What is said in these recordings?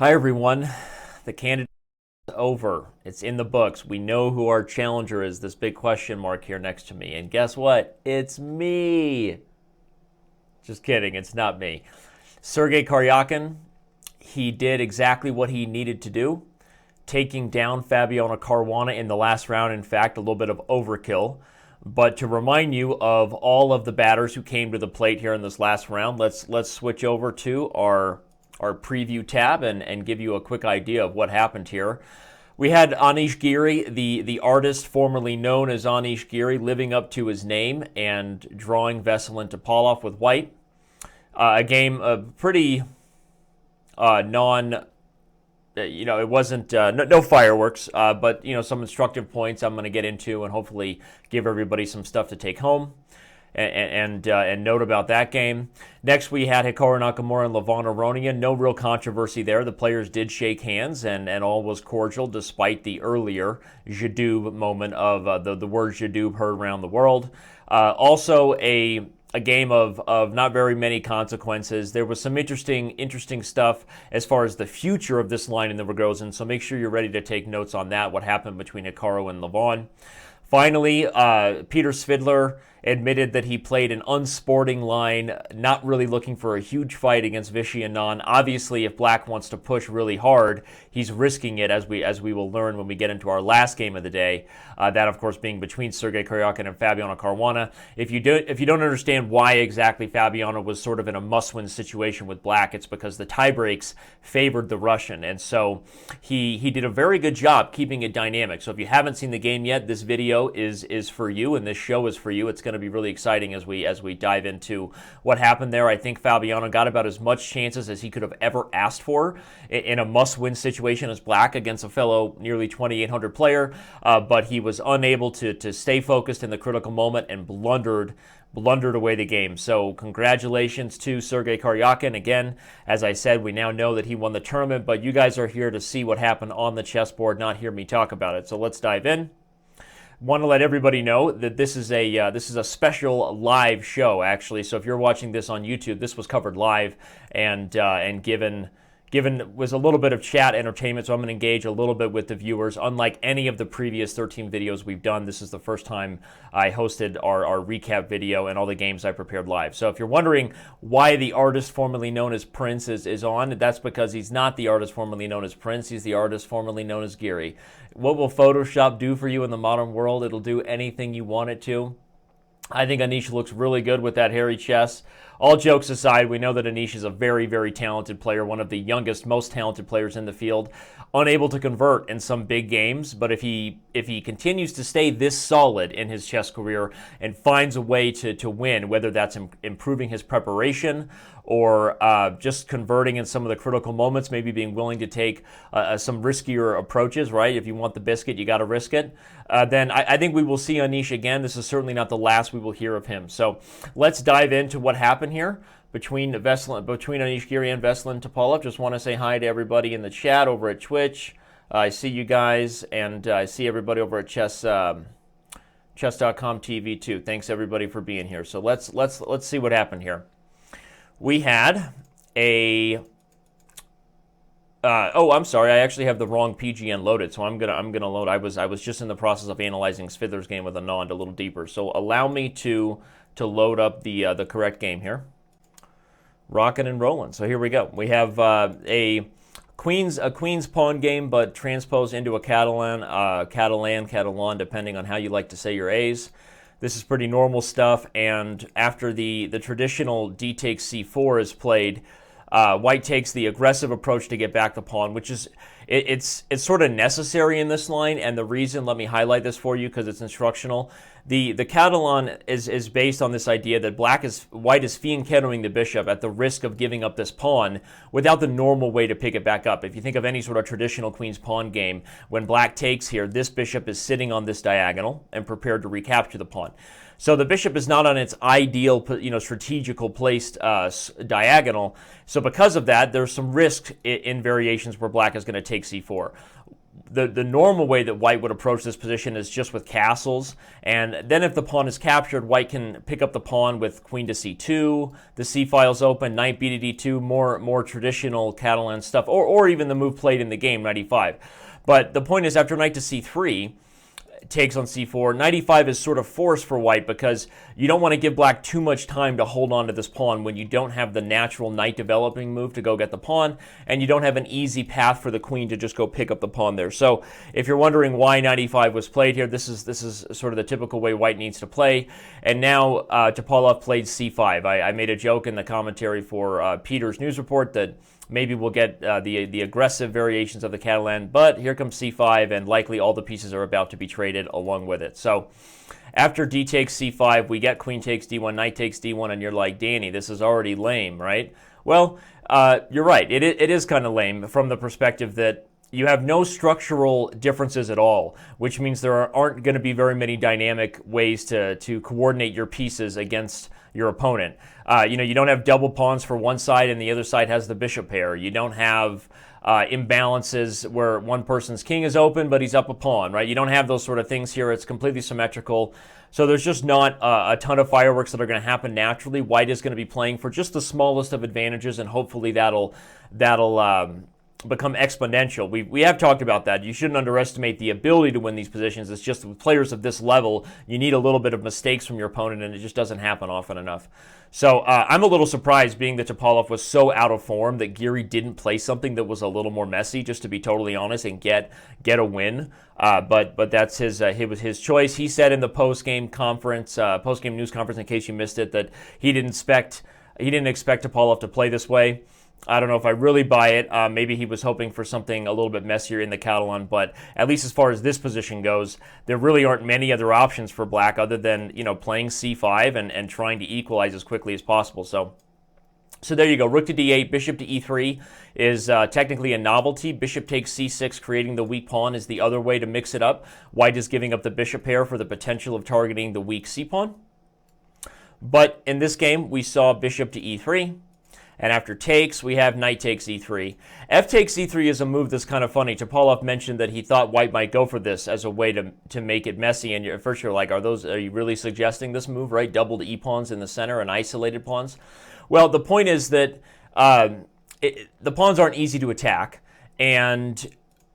Hi everyone, the candidate is over. It's in the books. We know who our challenger is, this big question mark here next to me. And guess what? It's me. Just kidding, it's not me. Sergey Karjakin, he did exactly what he needed to do, taking down Fabiano Caruana in the last round. In fact, a little bit of overkill. But to remind you of all of the batters who came to the plate here in this last round, let's switch over to our preview tab and give you a quick idea of what happened here. We had Anish Giri, the artist formerly known as Anish Giri, living up to his name and drawing Veselin Topalov with white. A game pretty it wasn't no fireworks, but some instructive points I'm going to get into and hopefully give everybody some stuff to take home. And note about that game. Next, we had Hikaru, Nakamura, and Levon Aronian. No real controversy there. The players did shake hands, and all was cordial, despite the earlier Jadub moment of the word Jadub heard around the world. Also, a game of not very many consequences. There was some interesting stuff as far as the future of this line in the Rogozin, so make sure you're ready to take notes on that, what happened between Hikaru and Levon. Finally, Peter Svidler admitted that he played an unsporting line, not really looking for a huge fight against Vishy Anand. Obviously, if Black wants to push really hard, he's risking it, as we will learn when we get into our last game of the day. That, of course, being between Sergey Karjakin and Fabiano Caruana. If you don't understand why exactly Fabiano was sort of in a must-win situation with Black, it's because the tiebreaks favored the Russian, and so he did a very good job keeping it dynamic. So if you haven't seen the game yet, this video is for you, and this show is for you. It's going to be really exciting as we dive into what happened there. I think Fabiano got about as much chances as he could have ever asked for in a must-win situation as Black against a fellow nearly 2,800 player, but he was unable to stay focused in the critical moment and blundered away the game. So congratulations to Sergey Karjakin. Again, as I said, we now know that he won the tournament, but you guys are here to see what happened on the chessboard, not hear me talk about it. So let's dive in. Want to let everybody know that this is a special live show, actually. So if you're watching this on YouTube, this was covered live and given was a little bit of chat entertainment, so I'm going to engage a little bit with the viewers. Unlike any of the previous 13 videos we've done, this is the first time I hosted our recap video and all the games I prepared live. So if you're wondering why the artist formerly known as Prince is on, that's because he's not the artist formerly known as Prince. He's the artist formerly known as Giri. What will Photoshop do for you in the modern world? It'll do anything you want it to. I think Anish looks really good with that hairy chest. All jokes aside, we know that Anish is a very, very talented player, one of the youngest, most talented players in the field, unable to convert in some big games. But if he continues to stay this solid in his chess career and finds a way to win, whether that's improving his preparation or just converting in some of the critical moments, maybe being willing to take some riskier approaches, right? If you want the biscuit, you got to risk it. Then I think we will see Anish again. This is certainly not the last we will hear of him. So let's dive into what happened here between Anish Giri and Veselin Topalov. Just want to say hi to everybody in the chat over at Twitch. I see you guys, and I see everybody over at Chess.com TV too. Thanks everybody for being here. So let's see what happened here. We had a I'm sorry, I actually have the wrong PGN loaded, so I'm gonna load. I was just in the process of analyzing Svidler's game with Anand a little deeper. So allow me to load up the correct game here. Rockin' and rollin'. So here we go. We have a queen's pawn game, but transposed into a Catalan, depending on how you like to say your A's. This is pretty normal stuff, and after the traditional d takes c4 is played, White takes the aggressive approach to get back the pawn, which is it's sort of necessary in this line, and the reason, let me highlight this for you because it's instructional. The Catalan is based on this idea that White is fianchettoing the bishop at the risk of giving up this pawn without the normal way to pick it back up. If you think of any sort of traditional queen's pawn game, when Black takes here, this bishop is sitting on this diagonal and prepared to recapture the pawn. So the bishop is not on its ideal, strategical placed diagonal. So because of that, there's some risk in variations where Black is going to take c4. the normal way that white would approach this position is just with castles, and then if the pawn is captured, white can pick up the pawn with queen to c2, the c file's open, knight b to d2, more traditional Catalan stuff, or even the move played in the game, knight e5. But the point is, after knight to c3, takes on c4, knight e5 is sort of forced for white because you don't want to give black too much time to hold on to this pawn when you don't have the natural knight developing move to go get the pawn, and you don't have an easy path for the queen to just go pick up the pawn there. So if you're wondering why knight e5 was played here, this is sort of the typical way white needs to play. And now Topalov played c5. I made a joke in the commentary for Peter's news report that maybe we'll get the aggressive variations of the Catalan, but here comes c5, and likely all the pieces are about to be traded along with it. So after d takes c5, we get queen takes d1, knight takes d1, and you're like, Danny, this is already lame, right? Well, you're right. It is kind of lame from the perspective that you have no structural differences at all, which means there aren't going to be very many dynamic ways to coordinate your pieces against your opponent. You don't have double pawns for one side and the other side has the bishop pair. You don't have imbalances where one person's king is open but he's up a pawn, right? You don't have those sort of things here. It's completely symmetrical. So there's just not a ton of fireworks that are going to happen naturally. White is going to be playing for just the smallest of advantages, and hopefully that'll become exponential. We have talked about that. You shouldn't underestimate the ability to win these positions. It's just with players of this level, you need a little bit of mistakes from your opponent, and it just doesn't happen often enough. So I'm a little surprised, being that Topalov was so out of form, that Giri didn't play something that was a little more messy, just to be totally honest, and get a win. But that's his choice. He said in the post-game news conference, in case you missed it, that he didn't expect Topalov to play this way. I don't know if I really buy it. Maybe he was hoping for something a little bit messier in the Catalan, but at least as far as this position goes, there really aren't many other options for black other than playing c5 and trying to equalize as quickly as possible. So there you go. Rook to d8, bishop to e3 is technically a novelty. Bishop takes c6, creating the weak pawn, is the other way to mix it up. White is giving up the bishop pair for the potential of targeting the weak c-pawn. But in this game, we saw bishop to e3. And after takes, we have knight takes e3. F takes e3 is a move that's kind of funny. Topalov mentioned that he thought white might go for this as a way to make it messy. And at first you're like, are you really suggesting this move, right? Doubled e-pawns in the center and isolated pawns? Well, the point is that the pawns aren't easy to attack. And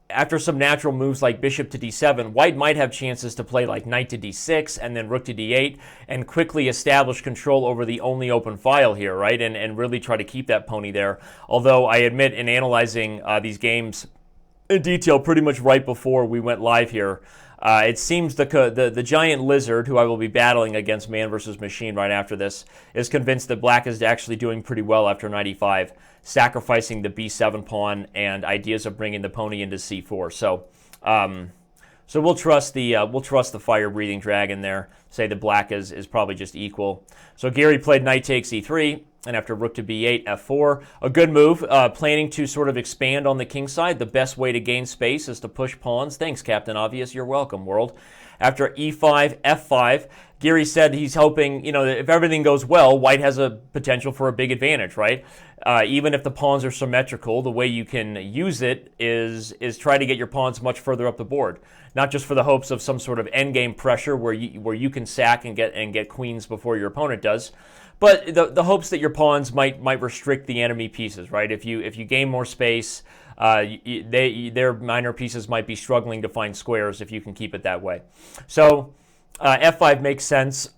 after some natural moves like bishop to d7, white might have chances to play like knight to d6 and then rook to d8 and quickly establish control over the only open file here, right? And really try to keep that pony there. Although I admit, in analyzing these games in detail pretty much right before we went live here, it seems the giant lizard, who I will be battling against man versus machine right after this, is convinced that black is actually doing pretty well after knight e5, sacrificing the b7 pawn and ideas of bringing the pony into c4. So we'll trust the fire-breathing dragon there. Say the black is probably just equal. So Giri played knight takes e3, and after rook to b8, f4. A good move, planning to sort of expand on the king side. The best way to gain space is to push pawns. Thanks, Captain Obvious. You're welcome, world. After e5, f5, Giri said he's hoping, that if everything goes well, white has a potential for a big advantage, right? Even if the pawns are symmetrical, the way you can use it is try to get your pawns much further up the board. Not just for the hopes of some sort of endgame pressure where you can sack and get queens before your opponent does, but the hopes that your pawns might restrict the enemy pieces, right? If you gain more space, their minor pieces might be struggling to find squares if you can keep it that way. So f5 makes sense.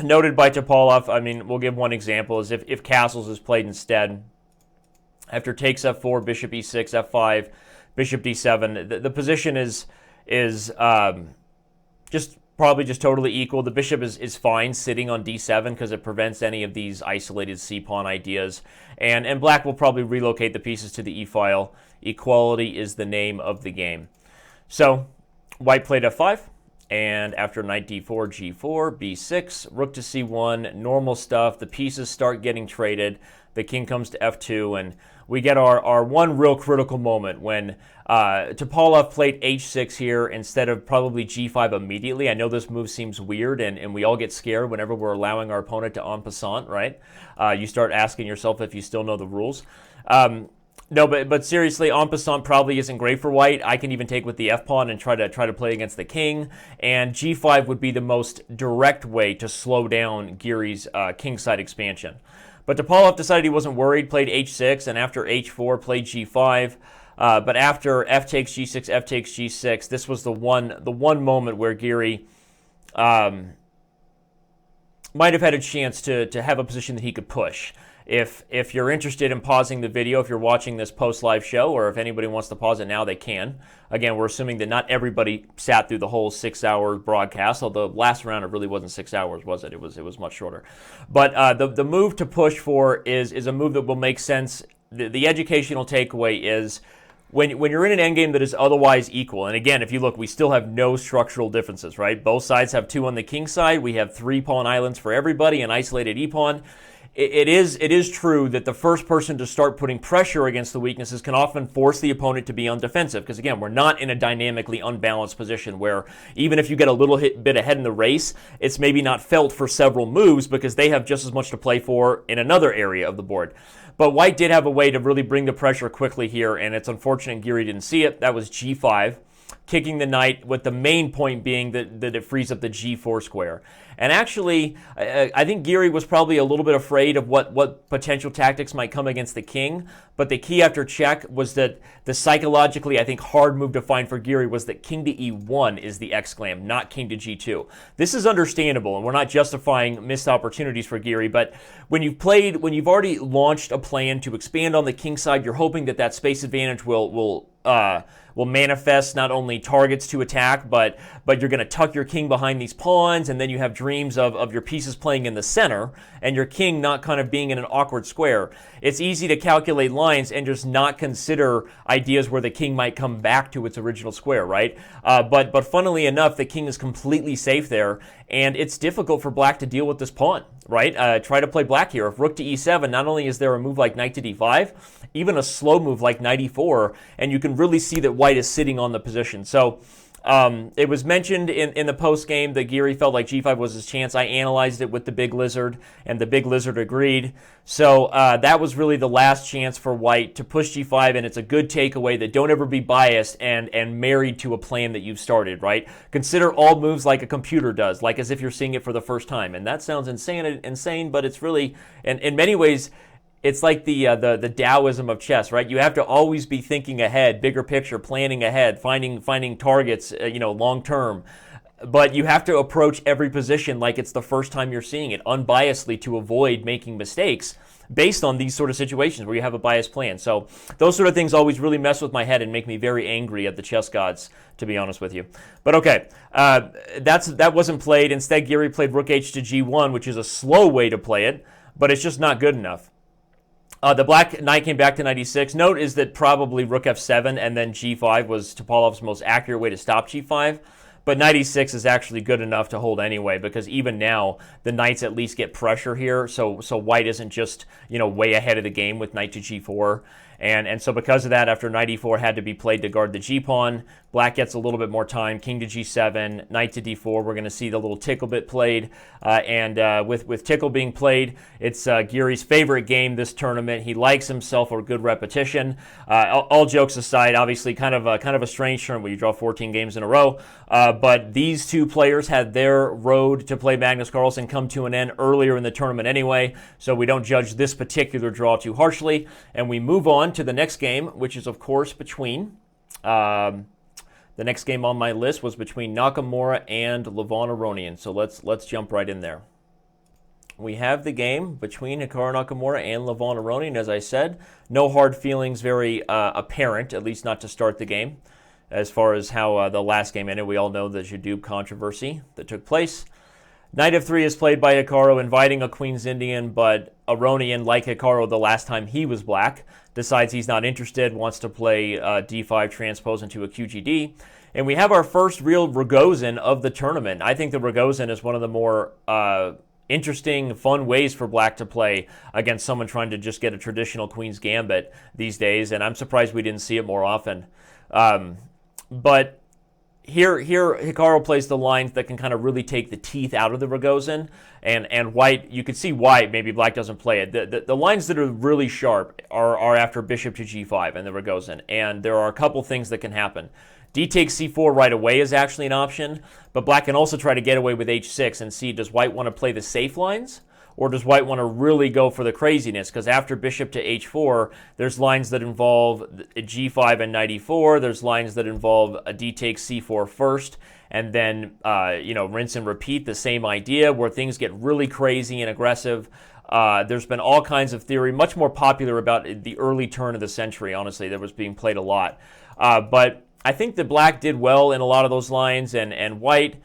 Noted by Topalov. I mean, we'll give one example, is if castles is played instead. After takes f4, bishop e6, f5, bishop d7. The position is probably just totally equal. The bishop is fine sitting on d7 because it prevents any of these isolated c-pawn ideas. And black will probably relocate the pieces to the e-file. Equality is the name of the game. So white played f5. And after knight d4, g4, b6, rook to c1, normal stuff. The pieces start getting traded. The king comes to f2, and we get our one real critical moment when Topalov played h6 here instead of probably g5 immediately. I know this move seems weird, and we all get scared whenever we're allowing our opponent to en passant, right? You start asking yourself if you still know the rules. No, but seriously, en passant probably isn't great for white. I can even take with the f-pawn and try to play against the king, and g5 would be the most direct way to slow down Giri's kingside expansion. But Topalov decided he wasn't worried, played h6, and after h4 played g5. But after f takes g6, f takes g6, this was the one moment where Giri might have had a chance to have a position that he could push. If you're interested in pausing the video, if you're watching this post-live show, or if anybody wants to pause it now, they can. Again, we're assuming that not everybody sat through the whole 6-hour broadcast, although last round it really wasn't 6 hours, was it? It was much shorter. But the move to push for is a move that will make sense. The educational takeaway is when you're in an endgame that is otherwise equal, and again, if you look, we still have no structural differences, right? Both sides have 2 on the king side. We have 3 pawn islands for everybody, an isolated e-pawn. It is true that the first person to start putting pressure against the weaknesses can often force the opponent to be on defensive, because again, we're not in a dynamically unbalanced position where even if you get a little bit ahead in the race, it's maybe not felt for several moves because they have just as much to play for in another area of the board. But white did have a way to really bring the pressure quickly here, and it's unfortunate Giri didn't see it. That was g5, kicking the knight, with the main point being that it frees up the g4 square. And actually, I think Giri was probably a little bit afraid of what potential tactics might come against the king, but the key after check was that the psychologically, I think, hard move to find for Giri was that king to e1 is the exclam, not king to g2. This is understandable, and we're not justifying missed opportunities for Giri, but when you've already launched a plan to expand on the king side, you're hoping that space advantage will manifest not only targets to attack, but you're going to tuck your king behind these pawns, and then you have dreams of your pieces playing in the center and your king not kind of being in an awkward square. It's easy to calculate lines and just not consider ideas where the king might come back to its original square, right? But funnily enough, the king is completely safe there, and it's difficult for black to deal with this pawn, right? Try to play black here. If rook to e7, not only is there a move like knight to d5, even a slow move like knight e4, and you can really see that white is sitting on the position. So it was mentioned in the post game that Giri felt like g5 was his chance. I analyzed it with the big lizard, and the big lizard agreed. So that was really the last chance for white to push g5, and it's a good takeaway that don't ever be biased and married to a plan that you've started, right? Consider all moves like a computer does, like as if you're seeing it for the first time. And that sounds insane, but it's really, in many ways, it's like the Taoism of chess, right? You have to always be thinking ahead, bigger picture, planning ahead, finding targets, long term. But you have to approach every position like it's the first time you're seeing it, unbiasedly, to avoid making mistakes based on these sort of situations where you have a biased plan. So those sort of things always really mess with my head and make me very angry at the chess gods, to be honest with you. But okay, that wasn't played. Instead, Giri played rook h to g1, which is a slow way to play it, but it's just not good enough. The black knight came back to knight e6. Note is that probably rook f7 and then g5 was Topalov's most accurate way to stop g5. But knight e6 is actually good enough to hold anyway, because even now the knights at least get pressure here. So white isn't just way ahead of the game with knight to g4. And so because of that, after knight e4 had to be played to guard the g-pawn, black gets a little bit more time. King to g7, knight to d4. We're going to see the little tickle bit played. With tickle being played, it's Giri's favorite game this tournament. He likes himself a good repetition. All jokes aside, obviously kind of a strange tournament where you draw 14 games in a row. But these two players had their road to play Magnus Carlsen come to an end earlier in the tournament anyway, so we don't judge this particular draw too harshly. And we move on to the next game, which is, of course, between... the next game on my list was between Nakamura and Levon Aronian, so let's jump right in there. We have the game between Hikaru Nakamura and Levon Aronian, as I said. No hard feelings very apparent, at least not to start the game. As far as how the last game ended, we all know the Jadub controversy that took place. Knight f3 is played by Hikaru, inviting a Queen's Indian, but Aronian, like Hikaru the last time he was black, decides he's not interested, wants to play d5 transpose into a QGD. And we have our first real Rogozin of the tournament. I think the Rogozin is one of the more interesting, fun ways for black to play against someone trying to just get a traditional Queen's Gambit these days, and I'm surprised we didn't see it more often. But Here, Hikaru plays the lines that can kind of really take the teeth out of the Rogozin, and white, you can see why maybe black doesn't play it. The lines that are really sharp are after bishop to g5 and the Rogozin, and there are a couple things that can happen. D takes c4 right away is actually an option, but black can also try to get away with h6 and see, does white want to play the safe lines? Or does white want to really go for the craziness? Because after bishop to h4, there's lines that involve g5 and knight e4. There's lines that involve a d takes c4 first, and then rinse and repeat, the same idea, where things get really crazy and aggressive. There's been all kinds of theory, much more popular about the early turn of the century, honestly, that was being played a lot. But I think that black did well in a lot of those lines, and white,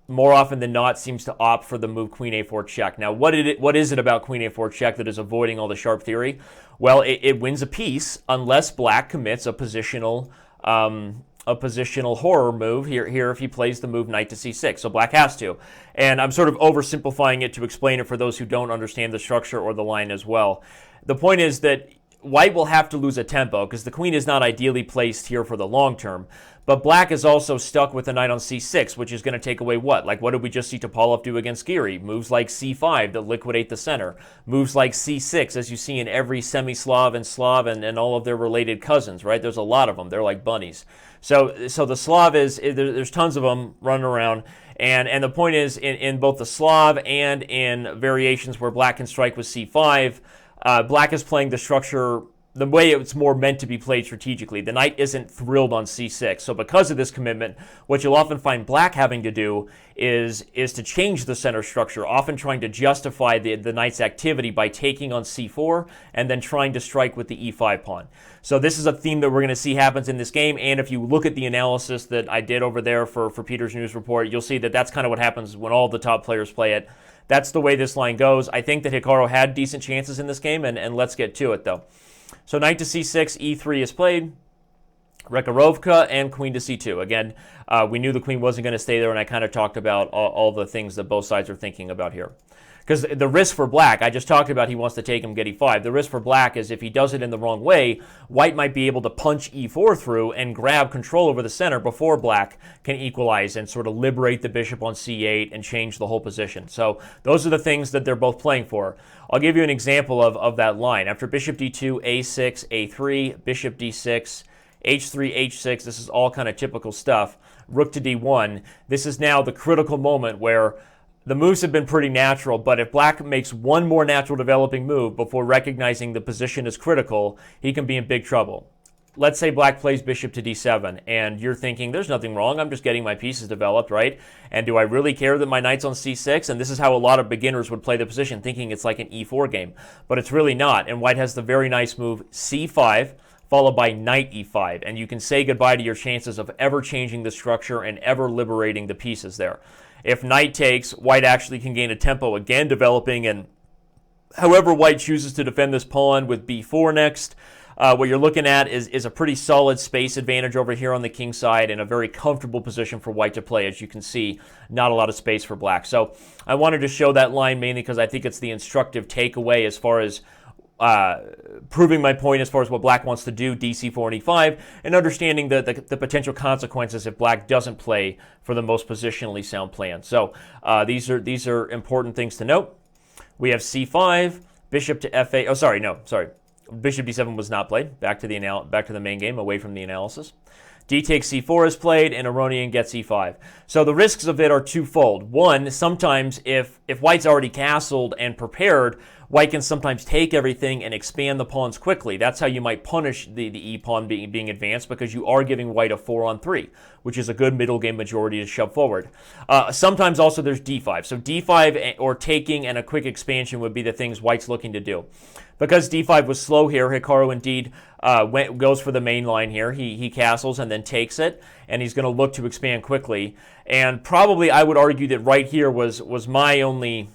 more often than not, seems to opt for the move queen a4 check. Now, what is it about queen a4 check that is avoiding all the sharp theory? Well, it wins a piece unless black commits a positional horror move here if he plays the move knight to c6. So black has to. And I'm sort of oversimplifying it to explain it for those who don't understand the structure or the line as well. The point is that white will have to lose a tempo because the queen is not ideally placed here for the long term. But black is also stuck with the knight on c6, which is going to take away what? Like, what did we just see Topalov do against Giri? Moves like c5 that liquidate the center. Moves like c6, as you see in every semi-Slav and Slav and all of their related cousins, right? There's a lot of them. They're like bunnies. So the Slav there's tons of them running around. And the point is, in both the Slav and in variations where black can strike with c5, black is playing the structure the way it's more meant to be played strategically. The knight isn't thrilled on c6. So because of this commitment, what you'll often find black having to do is to change the center structure, often trying to justify the knight's activity by taking on c4 and then trying to strike with the e5 pawn. So this is a theme that we're going to see happens in this game, and if you look at the analysis that I did over there for Peter's news report, you'll see that that's kind of what happens when all the top players play it. That's the way this line goes. I think that Hikaru had decent chances in this game, and let's get to it, though. So knight to c6, e3 is played, Rekharovka, and queen to c2. Again, we knew the queen wasn't going to stay there, and I kind of talked about all the things that both sides are thinking about here. Because the risk for black, I just talked about he wants to take him, get e5. The risk for black is if he does it in the wrong way, white might be able to punch e4 through and grab control over the center before black can equalize and sort of liberate the bishop on c8 and change the whole position. So those are the things that they're both playing for. I'll give you an example of that line. After bishop d2, a6, a3, bishop d6, h3, h6, this is all kind of typical stuff. Rook to d1. This is now the critical moment where the moves have been pretty natural, but if black makes one more natural developing move before recognizing the position is critical, he can be in big trouble. Let's say black plays bishop to d7, and you're thinking, there's nothing wrong, I'm just getting my pieces developed, right? And do I really care that my knight's on c6? And this is how a lot of beginners would play the position, thinking it's like an e4 game. But it's really not, and white has the very nice move c5, followed by knight e5, and you can say goodbye to your chances of ever changing the structure and ever liberating the pieces there. If knight takes, white actually can gain a tempo again developing, and however white chooses to defend this pawn with b4 next, what you're looking at is a pretty solid space advantage over here on the king side and a very comfortable position for white to play. As you can see, not a lot of space for black. So I wanted to show that line mainly because I think it's the instructive takeaway as far as proving my point as far as what black wants to do, dc4 and e5, and understanding the potential consequences if black doesn't play for the most positionally sound plan. So these are important things to note. We have c5, bishop to f8. Oh, sorry. Bishop d7 was not played. Back to the main game, away from the analysis. D takes c4 is played, and Aronian gets e5. So the risks of it are twofold. One, sometimes if white's already castled and prepared, white can sometimes take everything and expand the pawns quickly. That's how you might punish the e-pawn being advanced, because you are giving white a 4-on-3, which is a good middle game majority to shove forward. Sometimes also there's d5. So d5 or taking and a quick expansion would be the things white's looking to do. Because d5 was slow here, Hikaru indeed goes for the main line here. He castles and then takes it, and he's going to look to expand quickly. And probably I would argue that right here was my only...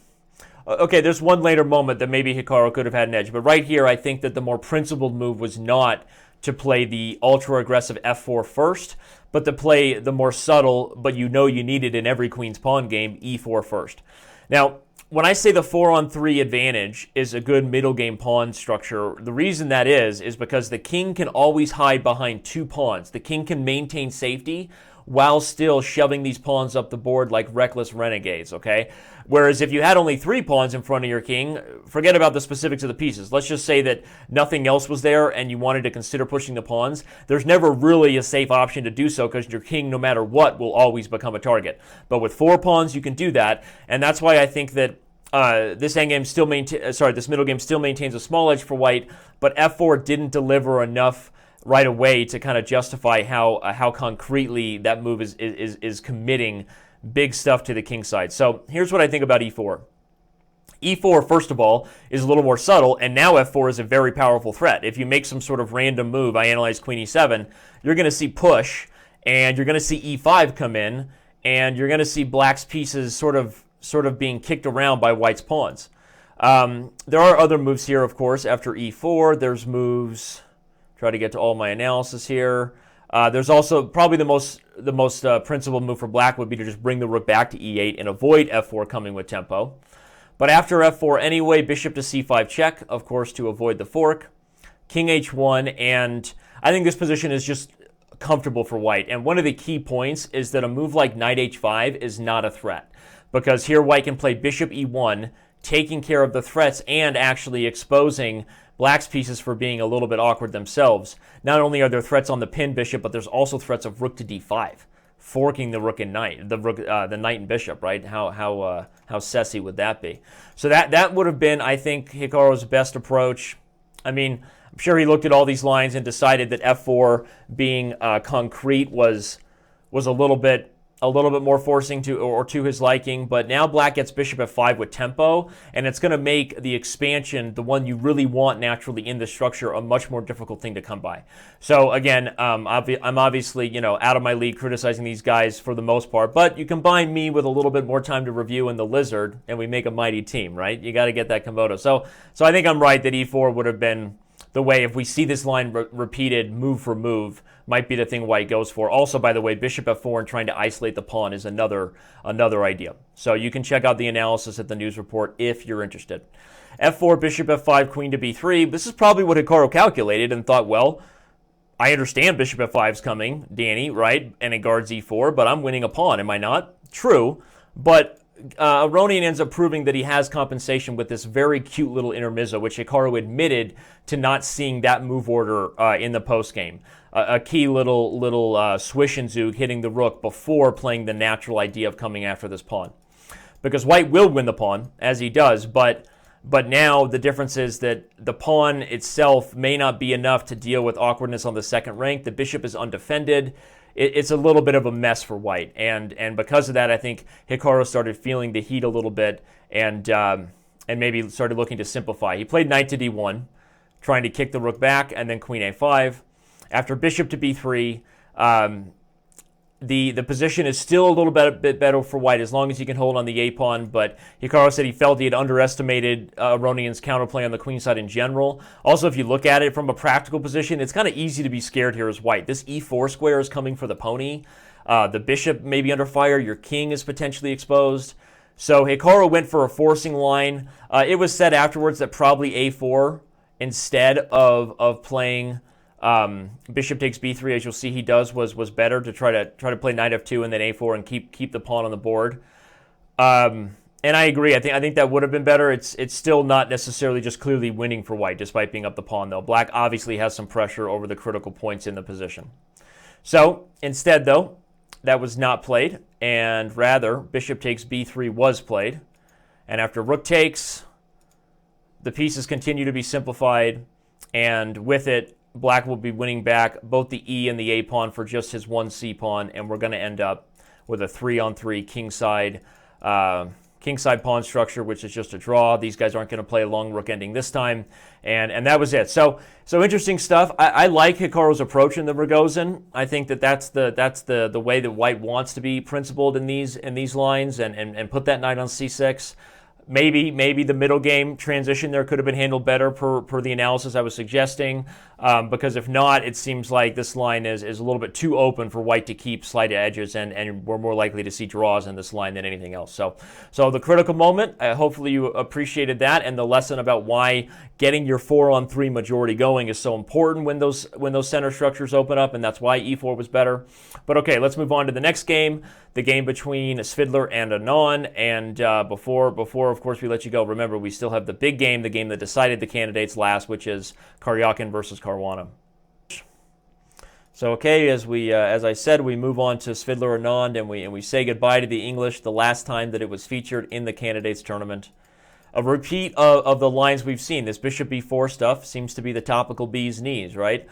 Okay, there's one later moment that maybe Hikaru could have had an edge, but right here I think that the more principled move was not to play the ultra-aggressive f4 first, but to play the more subtle, but you needed in every queen's pawn game, e4 first. Now, when I say the 4-on-3 advantage is a good middle game pawn structure, the reason that is because the king can always hide behind two pawns. The king can maintain safety while still shoving these pawns up the board like reckless renegades, okay? Whereas if you had only 3 pawns in front of your king, forget about the specifics of the pieces. Let's just say that nothing else was there and you wanted to consider pushing the pawns. There's never really a safe option to do so because your king, no matter what, will always become a target. But with 4 pawns, you can do that, and that's why I think that this middle game still maintains a small edge for white, but f4 didn't deliver enough right away to kind of justify how concretely that move is committing big stuff to the king side. So here's what I think about e4. E4, first of all, is a little more subtle, and now f4 is a very powerful threat. If you make some sort of random move, I analyze queen e7, you're going to see push, and you're going to see e5 come in, and you're going to see black's pieces sort of being kicked around by white's pawns. There are other moves here, of course. After e4, there's moves. Try to get to all my analysis here. There's also probably the most principled move for black would be to just bring the rook back to e8 and avoid f4 coming with tempo. But after f4 anyway, bishop to c5 check, of course, to avoid the fork. King h1, and I think this position is just comfortable for white. And one of the key points is that a move like knight h5 is not a threat, because here white can play bishop e1, taking care of the threats and actually exposing black's pieces for being a little bit awkward themselves. Not only are there threats on the pinned bishop, but there's also threats of rook to d5, forking the rook and knight, the knight and bishop, right? How sassy would that be? So that would have been, I think, Hikaru's best approach. I mean, I'm sure he looked at all these lines and decided that f4 being concrete was a little bit more forcing to his liking, but now black gets bishop f5 with tempo, and it's going to make the expansion, the one you really want naturally in the structure, a much more difficult thing to come by. So again, I'm obviously out of my league criticizing these guys for the most part, but you combine me with a little bit more time to review and the lizard, and we make a mighty team, right? You got to get that Komodo. So I think I'm right that e4 would have been the way, if we see this line repeated move for move, might be the thing white goes for. Also, by the way, bishop f4 and trying to isolate the pawn is another idea. So you can check out the analysis at the news report if you're interested. f4, bishop f5, queen to b3. This is probably what Hikaru calculated and thought, well, I understand bishop f5's coming, Danny, right? And it guards e4, but I'm winning a pawn, am I not? True, but Aronian ends up proving that he has compensation with this very cute little intermezzo, which Hikaru admitted to not seeing that move order in the postgame. A key little swish and zoog hitting the rook before playing the natural idea of coming after this pawn. Because white will win the pawn, as he does, but now the difference is that the pawn itself may not be enough to deal with awkwardness on the second rank. The bishop is undefended. It's a little bit of a mess for white, and because of that, I think Hikaru started feeling the heat a little bit, and maybe started looking to simplify. He played knight to d1, trying to kick the rook back, and then queen a5. After bishop to b3, the position is still a little bit better for white as long as he can hold on the a pawn, but Hikaru said he felt he had underestimated Aronian's counterplay on the queen side in general. Also, if you look at it from a practical position, it's kind of easy to be scared here as white. This e4 square is coming for the pony. The bishop may be under fire. Your king is potentially exposed. So Hikaru went for a forcing line. It was said afterwards that probably a4 instead of playing bishop takes b3, as you'll see he does, was better to try to play knight f2 and then a4 and keep the pawn on the board. And I agree. I think that would have been better. It's still not necessarily just clearly winning for white, despite being up the pawn, though. Black obviously has some pressure over the critical points in the position. So instead, though, that was not played, and rather bishop takes b3 was played. And after rook takes, the pieces continue to be simplified, and with it, black will be winning back both the e and the a pawn for just his one c pawn, and we're going to end up with a 3-on-3 kingside pawn structure, which is just a draw. These guys aren't going to play a long rook ending this time, and that was it. So interesting stuff. I like Hikaru's approach in the Rogozin. I think that's the way that white wants to be principled in these lines, and put that knight on c6. Maybe the middle game transition there could have been handled better per the analysis I was suggesting. because if not, it seems like this line is a little bit too open for white to keep slight edges, and we're more likely to see draws in this line than anything else. So the critical moment, hopefully you appreciated that, and the lesson about why getting your 4-on-3 majority going is so important when those center structures open up, and that's why e4 was better. But okay, let's move on to the next game, the game between Svidler and Anand. And before of course we let you go, remember we still have the big game, the game that decided the candidates last, which is Karjakin versus Caruana. So okay, as I said, we move on to Svidler Anand, and we say goodbye to the English the last time that it was featured in the candidates tournament. A repeat of the lines we've seen. This bishop b4 stuff seems to be the topical bee's knees, right?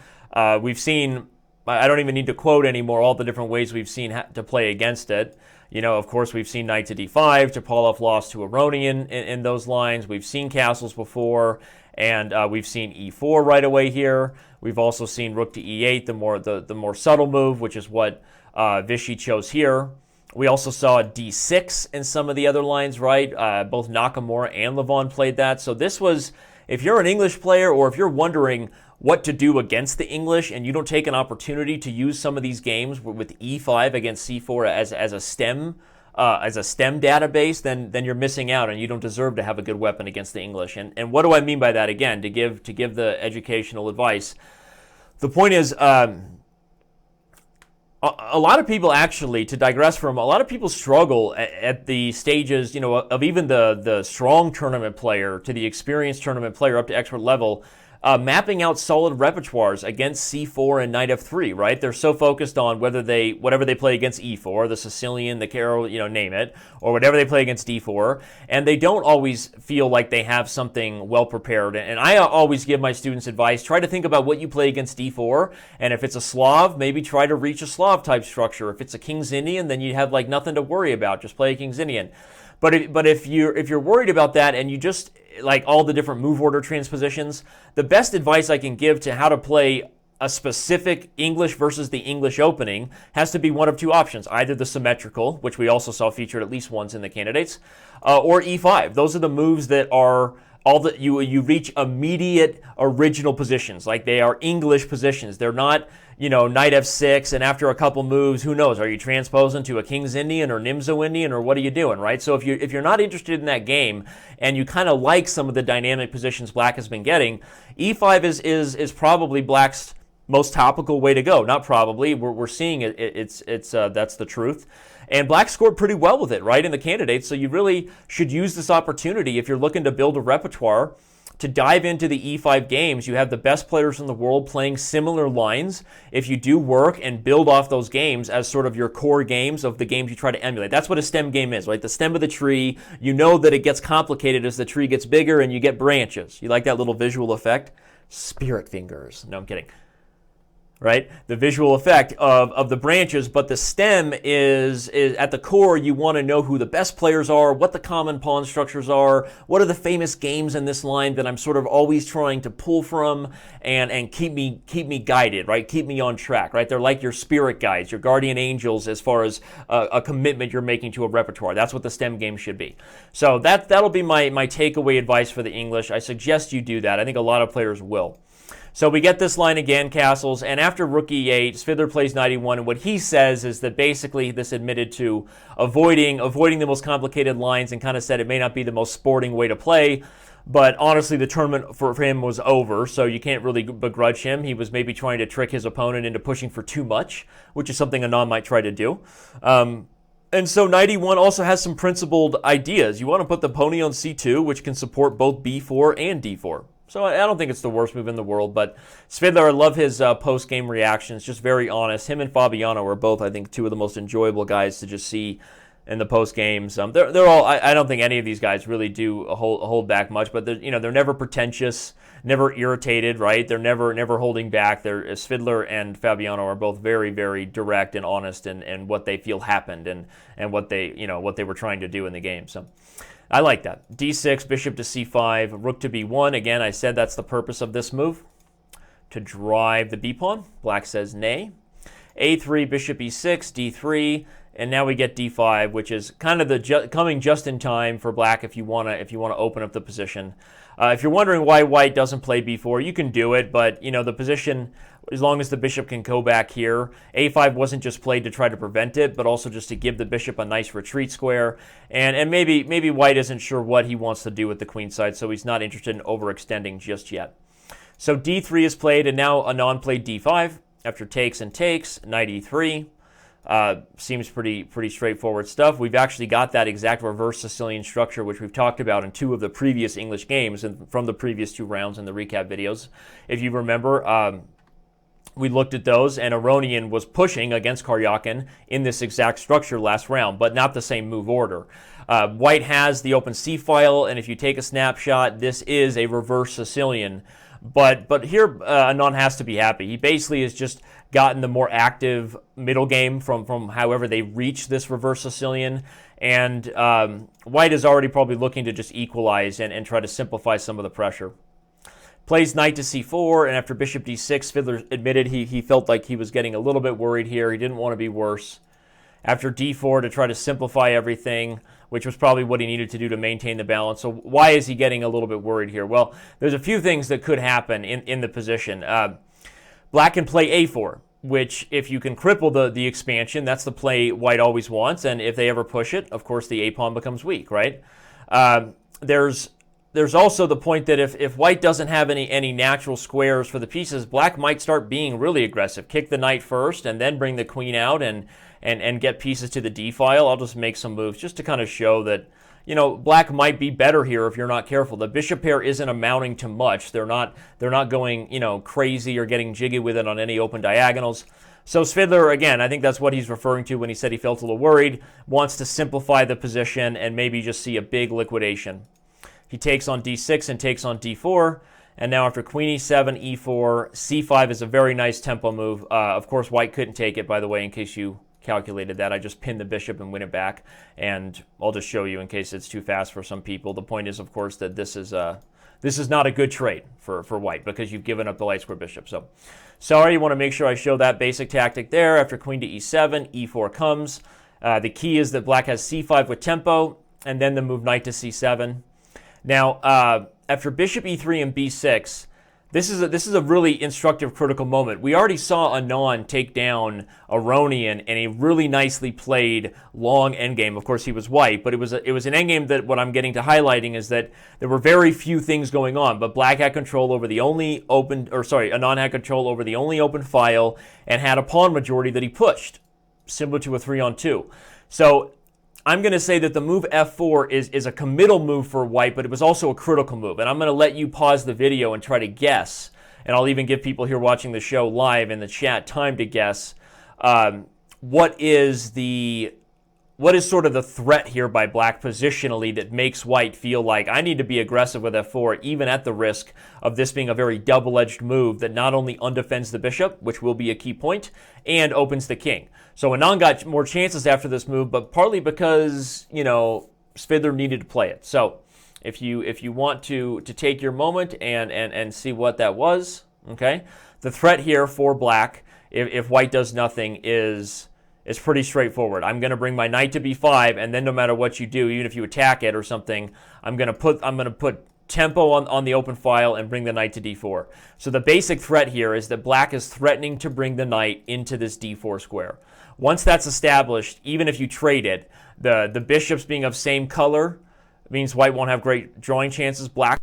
We've seen, I don't even need to quote anymore all the different ways we've seen to play against it. You know, of course, we've seen knight to d5, Topalov lost to Aronian in those lines. We've seen castles before, and we've seen e4 right away here. We've also seen rook to e8, the more subtle move, which is what Vishy chose here. We also saw d6 in some of the other lines, right? Both Nakamura and Levon played that. So this was, if you're an English player, or if you're wondering what to do against the English and you don't take an opportunity to use some of these games with e5 against c4 as a stem database, then you're missing out, and you don't deserve to have a good weapon against the English. And what do I mean by that? Again, to give the educational advice, the point is, a lot of people actually, to digress from, a lot of people struggle at the stages, you know, of even the strong tournament player to the experienced tournament player up to expert level, mapping out solid repertoires against c4 and knight f3, right? They're so focused on whatever they play against e4, the Sicilian, the Caro, you know, name it, or whatever they play against d4, and they don't always feel like they have something well prepared. And I always give my students advice, try to think about what you play against d4, and if it's a Slav, maybe try to reach a Slav type structure. If it's a King's Indian, then you have like nothing to worry about, just play a King's Indian. But if you're worried about that, and you just like all the different move order transpositions, the best advice I can give to how to play a specific English versus the English opening has to be one of two options: either the symmetrical, which we also saw featured at least once in the candidates, or e5. Those are the moves that are all that you reach immediate original positions, like they are English positions. They're not, you know, knight f6, and after a couple moves, who knows? Are you transposing to a King's Indian or Nimzo Indian, or what are you doing, right? So if you're not interested in that game, and you kind of like some of the dynamic positions Black has been getting, e5 is probably Black's most topical way to go. Not probably, we're seeing it. It's that's the truth. And Black scored pretty well with it, right, in the candidates. So you really should use this opportunity if you're looking to build a repertoire to dive into the e5 games. You have the best players in the world playing similar lines. If you do work and build off those games as sort of your core games of the games you try to emulate. That's what a stem game is, right? The stem of the tree, you know that it gets complicated as the tree gets bigger and you get branches. You like that little visual effect? Spirit fingers. No, I'm kidding. Right? The visual effect of the branches, but the stem is at the core. You want to know who the best players are, what the common pawn structures are, what are the famous games in this line that I'm sort of always trying to pull from and keep me guided, right? Keep me on track, right? They're like your spirit guides, your guardian angels as far as a commitment you're making to a repertoire. That's what the stem game should be. So that'll be my takeaway advice for the English. I suggest you do that. I think a lot of players will. So we get this line again, castles, and after rook e8, Svidler plays knight e1, and what he says is that basically this admitted to avoiding the most complicated lines, and kind of said it may not be the most sporting way to play, but honestly the tournament for him was over, so you can't really begrudge him. He was maybe trying to trick his opponent into pushing for too much, which is something Anand might try to do. And so knight e1 also has some principled ideas. You want to put the pony on c2, which can support both b4 and d4. So I don't think it's the worst move in the world, but Svidler, I love his post-game reactions, just very honest. Him and Fabiano are both, I think, two of the most enjoyable guys to just see in the post-games. They're all, I don't think any of these guys really do hold back much, but they're never pretentious, never irritated, right? They're never holding back. Svidler and Fabiano are both very, very direct and honest in what they feel happened and what they were trying to do in the game. So I like that. d6, bishop to c5, rook to b1. Again, I said that's the purpose of this move, to drive the b-pawn. Black says nay. a3, bishop e6, d3, and now we get d5, which is kind of coming just in time for Black if you want to open up the position. If you're wondering why white doesn't play b4, you can do it, but the position, as long as the bishop can go back here, a5 wasn't just played to try to prevent it, but also just to give the bishop a nice retreat square, and maybe white isn't sure what he wants to do with the queen side, so he's not interested in overextending just yet. So d3 is played, and now Anand played d5 after takes and takes, knight e3. Seems pretty straightforward stuff. We've actually got that exact reverse Sicilian structure, which we've talked about in 2 of the previous English games and from the previous 2 rounds in the recap videos. If you remember, we looked at those, and Aronian was pushing against Karjakin in this exact structure last round, but not the same move order. White has the open C file, and if you take a snapshot, this is a reverse Sicilian. But here, Anand has to be happy. He basically has just gotten the more active middle game from however they reach this reverse Sicilian. And white is already probably looking to just equalize and try to simplify some of the pressure. Plays knight to c4, and after bishop d6, Svidler admitted he felt like he was getting a little bit worried here. He didn't want to be worse. After d4 to try to simplify everything, which was probably what he needed to do to maintain the balance. So why is he getting a little bit worried here? Well, there's a few things that could happen in the position. Black can play a4, which if you can cripple the expansion, that's the play white always wants. And if they ever push it, of course, the a-pawn becomes weak, right? There's also the point that if white doesn't have any natural squares for the pieces, black might start being really aggressive. Kick the knight first and then bring the queen out and get pieces to the d file. I'll just make some moves just to kind of show that, black might be better here if you're not careful. The bishop pair isn't amounting to much. They're not going, crazy or getting jiggy with it on any open diagonals. So Svidler, again, I think that's what he's referring to when he said he felt a little worried, wants to simplify the position and maybe just see a big liquidation. He takes on d6 and takes on d4, and now after queen e7, e4, c5 is a very nice tempo move. Of course, white couldn't take it, by the way, in case you calculated that. I just pinned the bishop and win it back, and I'll just show you in case it's too fast for some people. The point is, of course, that this is not a good trade for white because you've given up the light square bishop. So, sorry, you want to make sure I show that basic tactic there. After queen to e7, e4 comes. The key is that black has c5 with tempo, and then the move knight to c7. Now, after bishop e3 and b6, this is a really instructive critical moment. We already saw Anand take down Aronian in a really nicely played long endgame. Of course, he was white, but it was an endgame that what I'm getting to highlighting is that there were very few things going on, but black had control over the only open, Anand had control over the only open file and had a pawn majority that he pushed, similar to a 3-on-2. So I'm going to say that the move f4 is a committal move for white, but it was also a critical move. And I'm going to let you pause the video and try to guess. And I'll even give people here watching the show live in the chat time to guess what is sort of the threat here by black positionally that makes white feel like I need to be aggressive with f4, even at the risk of this being a very double-edged move that not only undefends the bishop, which will be a key point, and opens the king. So Anand got more chances after this move, but partly because, Svidler needed to play it. So if you want to take your moment and see what that was, okay, the threat here for black, if white does nothing, is pretty straightforward. I'm going to bring my knight to b5, and then no matter what you do, even if you attack it or something, I'm going to put tempo on the open file and bring the knight to d4. So the basic threat here is that black is threatening to bring the knight into this d4 square. Once that's established, even if you trade it, the bishops being of same color means white won't have great drawing chances. Black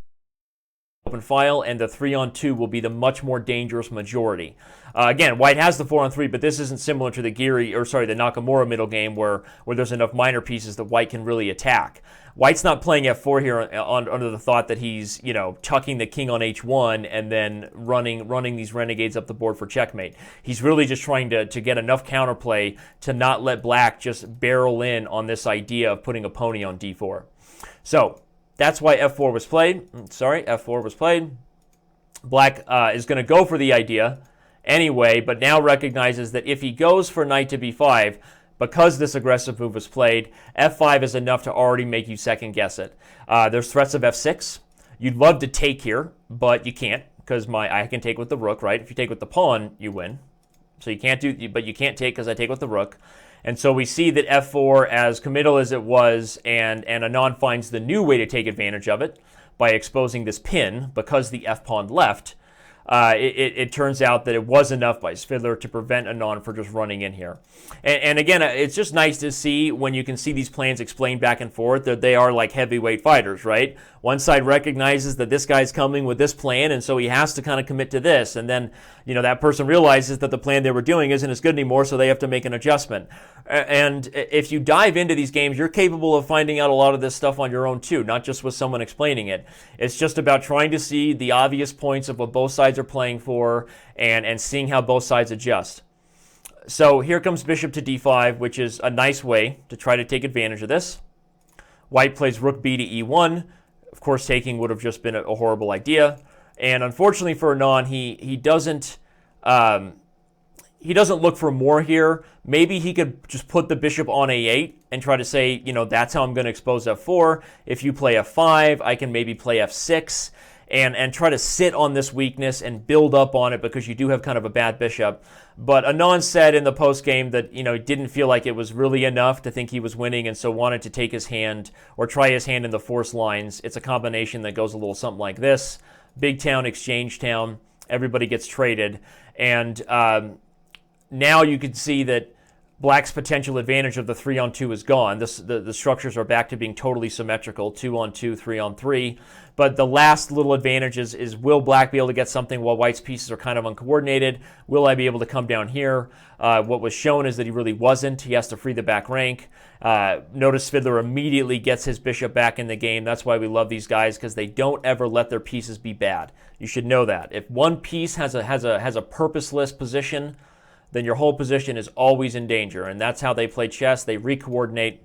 open file, and the 3-on-2 will be the much more dangerous majority. Again, white has the 4-on-3, but this isn't similar to the the Nakamura middle game where there's enough minor pieces that white can really attack. White's not playing f4 here under the thought that he's, tucking the king on h1 and then running these renegades up the board for checkmate. He's really just trying to get enough counterplay to not let black just barrel in on this idea of putting a pony on d4. So that's why f4 was played. F4 was played. Black is going to go for the idea anyway, but now recognizes that if he goes for knight to b5, because this aggressive move was played, f5 is enough to already make you second guess it. There's threats of f6. You'd love to take here, but you can't because I can take with the rook, right? If you take with the pawn, you win. So you can't but you can't take because I take with the rook. And so we see that f4, as committal as it was, and Anand finds the new way to take advantage of it by exposing this pin because the f-pawn left. It turns out that it was enough by Svidler to prevent Anand from just running in here. And again, it's just nice to see when you can see these plans explained back and forth that they are like heavyweight fighters, right? One side recognizes that this guy's coming with this plan, and so he has to kind of commit to this. And then, that person realizes that the plan they were doing isn't as good anymore, so they have to make an adjustment. And if you dive into these games, you're capable of finding out a lot of this stuff on your own too, not just with someone explaining it. It's just about trying to see the obvious points of what both sides are playing for and seeing how both sides adjust. So here comes bishop to d5, which is a nice way to try to take advantage of this. White plays rook b to e1. Of course, taking would have just been a horrible idea. And unfortunately for Anand, he doesn't look for more here. Maybe he could just put the bishop on a8 and try to say, that's how I'm going to expose f4. If you play f5, I can maybe play f6 and try to sit on this weakness and build up on it because you do have kind of a bad bishop. But Anand said in the post-game that, he didn't feel like it was really enough to think he was winning and so wanted to take his hand or try his hand in the force lines. It's a combination that goes a little something like this. Big town, exchange town, everybody gets traded. And now you can see that Black's potential advantage of the 3-on-2 is gone. The structures are back to being totally symmetrical, 2-on-2, 3-on-3. But the last little advantage is will Black be able to get something while White's pieces are kind of uncoordinated? Will I be able to come down here? What was shown is that he really wasn't. He has to free the back rank. Notice Svidler immediately gets his bishop back in the game. That's why we love these guys, because they don't ever let their pieces be bad. You should know that. If one piece has a purposeless position, then your whole position is always in danger. And that's how they play chess. They recoordinate.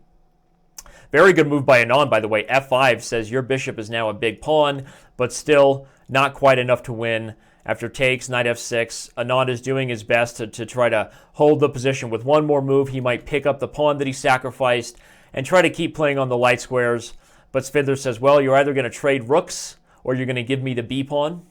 Very good move by Anand, by the way. F5 says your bishop is now a big pawn, but still not quite enough to win. After takes, knight f6, Anand is doing his best to try to hold the position. With one more move, he might pick up the pawn that he sacrificed and try to keep playing on the light squares. But Svidler says, well, you're either going to trade rooks or you're going to give me the b pawn.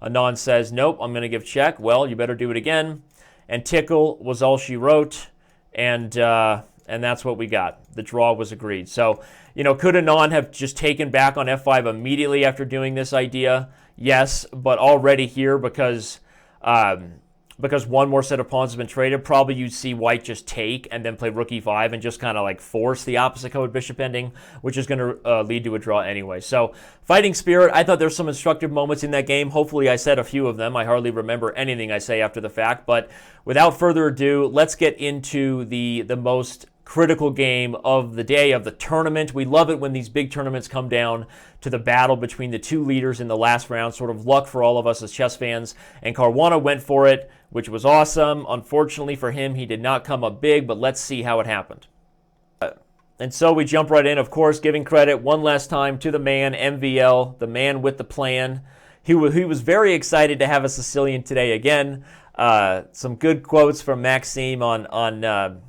Anand says, nope, I'm going to give check. Well, you better do it again. And tickle was all she wrote, and that's what we got. The draw was agreed. So, could Anand have just taken back on f5 immediately after doing this idea? Yes, but already here, because one more set of pawns has been traded, probably you'd see White just take and then play rook e5 and just kind of like force the opposite code bishop ending, which is going to lead to a draw anyway. So fighting spirit, I thought there's some instructive moments in that game. Hopefully I said a few of them. I hardly remember anything I say after the fact, but without further ado, let's get into the most critical game of the day, of the tournament. We love it when these big tournaments come down to the battle between the two leaders in the last round. Sort of luck for all of us as chess fans. And Caruana went for it, which was awesome. Unfortunately for him, he did not come up big, but let's see how it happened. And so we jump right in, of course, giving credit one last time to the man, MVL, the man with the plan. He was very excited to have a Sicilian today again. Some good quotes from Maxime on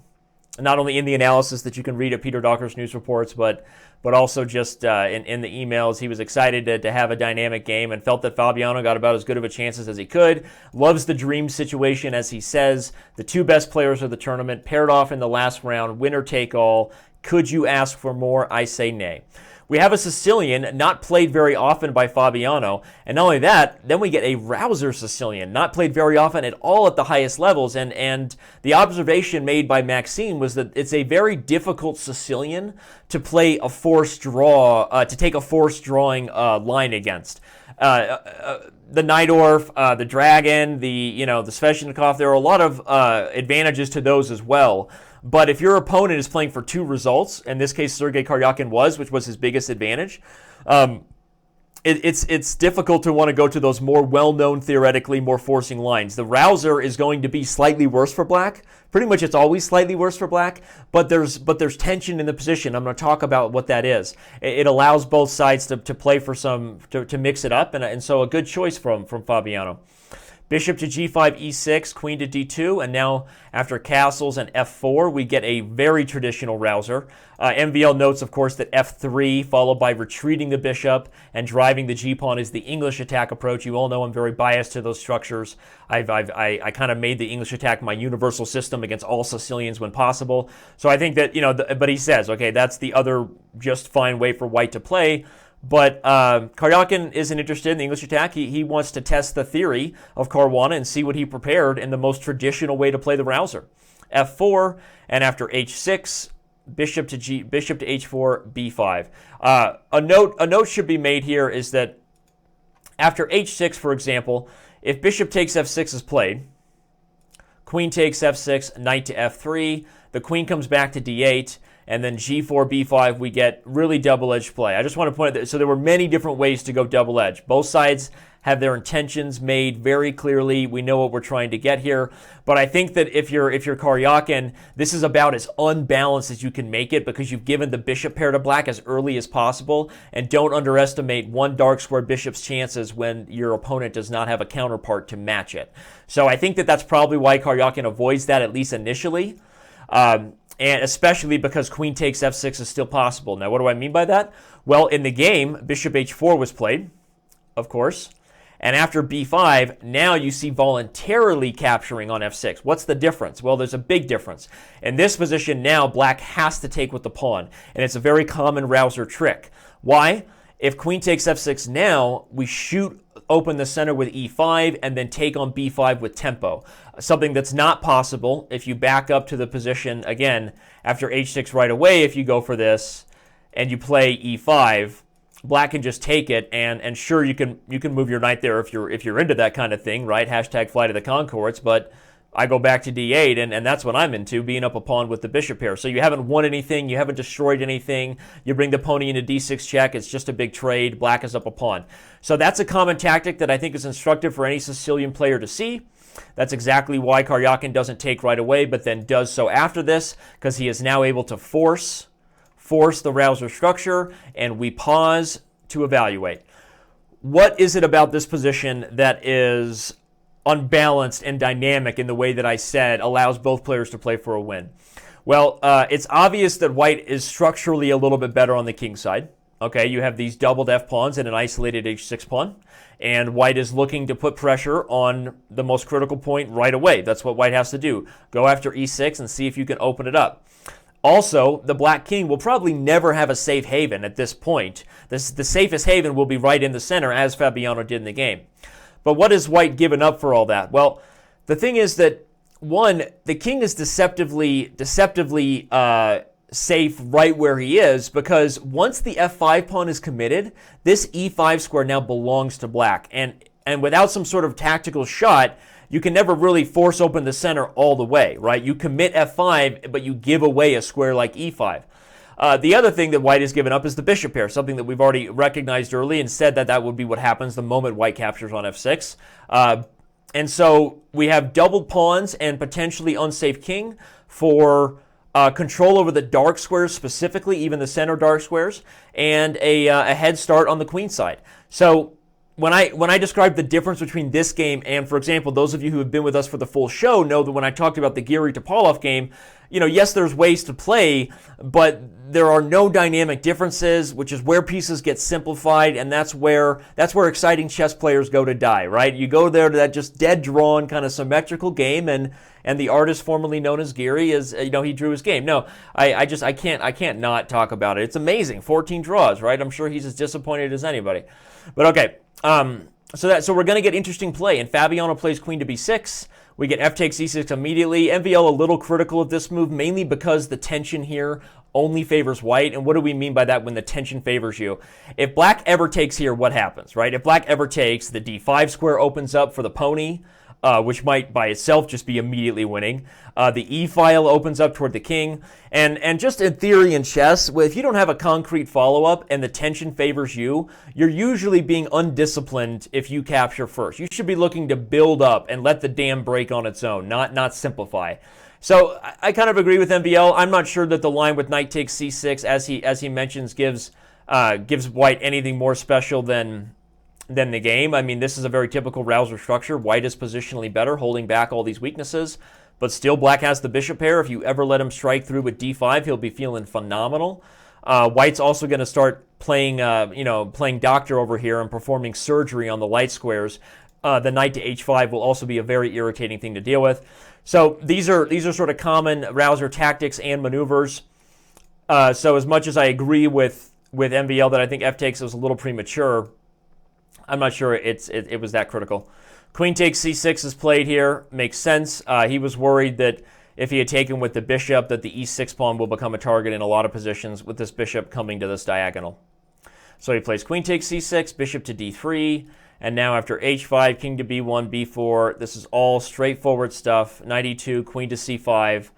not only in the analysis that you can read at Peter Docker's news reports, but also just in the emails. He was excited to have a dynamic game and felt that Fabiano got about as good of a chances as he could. Loves the dream situation, as he says. The two best players of the tournament paired off in the last round, winner take all. Could you ask for more? I say nay. We have a Sicilian not played very often by Fabiano, and not only that, then we get a rouser Sicilian, not played very often at all at the highest levels, and the observation made by Maxime was that it's a very difficult Sicilian to play a forced draw, to take a forced drawing line against. The Najdorf, the Dragon, the Sveshnikov, there are a lot of advantages to those as well. But if your opponent is playing for two results, in this case Sergey Karjakin which was his biggest advantage, it's difficult to want to go to those more well-known, theoretically more forcing lines. The rouser is going to be slightly worse for Black. Pretty much it's always slightly worse for Black, but there's tension in the position. I'm going to talk about what that is. It allows both sides to play for to mix it up, and so a good choice from Fabiano. Bishop to g5, e6, queen to d2, and now after castles and f4, we get a very traditional rouser. MVL notes, of course, that f3, followed by retreating the bishop and driving the g-pawn is the English attack approach. You all know I'm very biased to those structures. I kind of made the English attack my universal system against all Sicilians when possible. So I think that, but he says, okay, that's the other just fine way for White to play. But Karjakin isn't interested in the English attack. He wants to test the theory of Caruana and see what he prepared in the most traditional way to play the rouser. F4, and after H6, bishop to H4, B5. A note should be made here is that after H6, for example, if bishop takes F6 is played, queen takes F6, knight to F3, the queen comes back to D8, and then G4, B5, we get really double-edged play. I just want to point out, so there were many different ways to go double-edged. Both sides have their intentions made very clearly. We know what we're trying to get here. But I think that if you're Karjakin, this is about as unbalanced as you can make it because you've given the bishop pair to black as early as possible, and don't underestimate one dark square bishop's chances when your opponent does not have a counterpart to match it. So I think that that's probably why Karjakin avoids that, at least initially. And especially because queen takes F6 is still possible. Now, what do I mean by that? Well, in the game, bishop H4 was played, of course. And after B5, now you see voluntarily capturing on F6. What's the difference? Well, there's a big difference. In this position now, black has to take with the pawn. And it's a very common rouser trick. Why? If queen takes F6 now, we shoot open the center with E5 and then take on B5 with tempo. Something that's not possible if you back up to the position, again, after H6 right away. If you go for this and you play E5, black can just take it, and sure, you can move your knight there if you're into that kind of thing, right? Hashtag fly to the Concords, but I go back to D8, and that's what I'm into, being up a pawn with the bishop here. So you haven't won anything, you haven't destroyed anything, you bring the pony into D6 check, it's just a big trade, black is up a pawn. So that's a common tactic that I think is instructive for any Sicilian player to see. That's exactly why Karjakin doesn't take right away, but then does so after this, because he is now able to force the rouser structure, and we pause to evaluate. What is it about this position that is unbalanced and dynamic in the way that I said allows both players to play for a win? Well, it's obvious that white is structurally a little bit better on the king side. Okay, you have these doubled F pawns and an isolated H6 pawn, and white is looking to put pressure on the most critical point right away. That's what white has to do. Go after E6 and see if you can open it up. Also, the black king will probably never have a safe haven at this point. The safest haven will be right in the center, as Fabiano did in the game. But what has white given up for all that? Well, the thing is that, one, the king is deceptively safe right where he is, because once the F5 pawn is committed, this E5 square now belongs to black. And without some sort of tactical shot, you can never really force open the center all the way, right? You commit F5, but you give away a square like E5. The other thing that white has given up is the bishop pair, something that we've already recognized early and said that would be what happens the moment white captures on F6. And so we have doubled pawns and potentially unsafe king for control over the dark squares specifically, even the center dark squares, and a head start on the queen side. So when I describe the difference between this game and, for example, those of you who have been with us for the full show know that when I talked about the Giri Topalov game, yes, there's ways to play, but there are no dynamic differences, which is where pieces get simplified, and that's where exciting chess players go to die, right? You go there to that just dead drawn kind of symmetrical game, and the artist formerly known as Giri is, he drew his game. No, I can't not talk about it. It's amazing. 14 draws, right? I'm sure he's as disappointed as anybody. But okay. So we're going to get interesting play, and Fabiano plays queen to b6. We get f takes e6 immediately. MVL a little critical of this move, mainly because the tension here only favors white. And what do we mean by that when the tension favors you? If black ever takes here, what happens, right? If black ever takes, the d5 square opens up for the pony, which might by itself just be immediately winning. The e-file opens up toward the king. And just in theory in chess, if you don't have a concrete follow-up and the tension favors you, you're usually being undisciplined if you capture first. You should be looking to build up and let the dam break on its own, not simplify. So I kind of agree with MVL. I'm not sure that the line with knight takes c6, as he mentions, gives white anything more special than the game. I mean, this is a very typical rouser structure. White is positionally better, holding back all these weaknesses, but still black has the bishop pair. If you ever let him strike through with d5, he'll be feeling phenomenal. White's also going to start playing doctor over here and performing surgery on the light squares. The knight to h5 will also be a very irritating thing to deal with. So these are sort of common rouser tactics and maneuvers. So as much as I agree with with MVL that I think f takes was a little premature. I'm not sure it was that critical. Queen takes c6 is played here. Makes sense. He was worried that if he had taken with the bishop, that the e6 pawn will become a target in a lot of positions with this bishop coming to this diagonal. So he plays queen takes c6, bishop to d3, and now after h5, king to b1, b4. This is all straightforward stuff. Knight e2, queen to c5.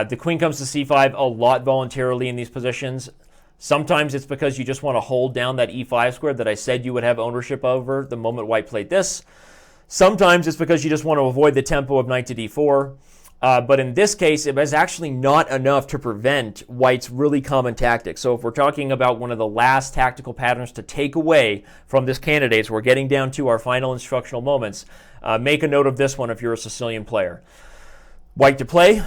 The queen comes to c5 a lot voluntarily in these positions. Sometimes it's because you just want to hold down that e5 square that I said you would have ownership over the moment white played this. Sometimes it's because you just want to avoid the tempo of knight to d4. But in this case, it was actually not enough to prevent white's really common tactics. So if we're talking about one of the last tactical patterns to take away from this candidates, we're getting down to our final instructional moments. Make a note of this one if you're a Sicilian player. White to play.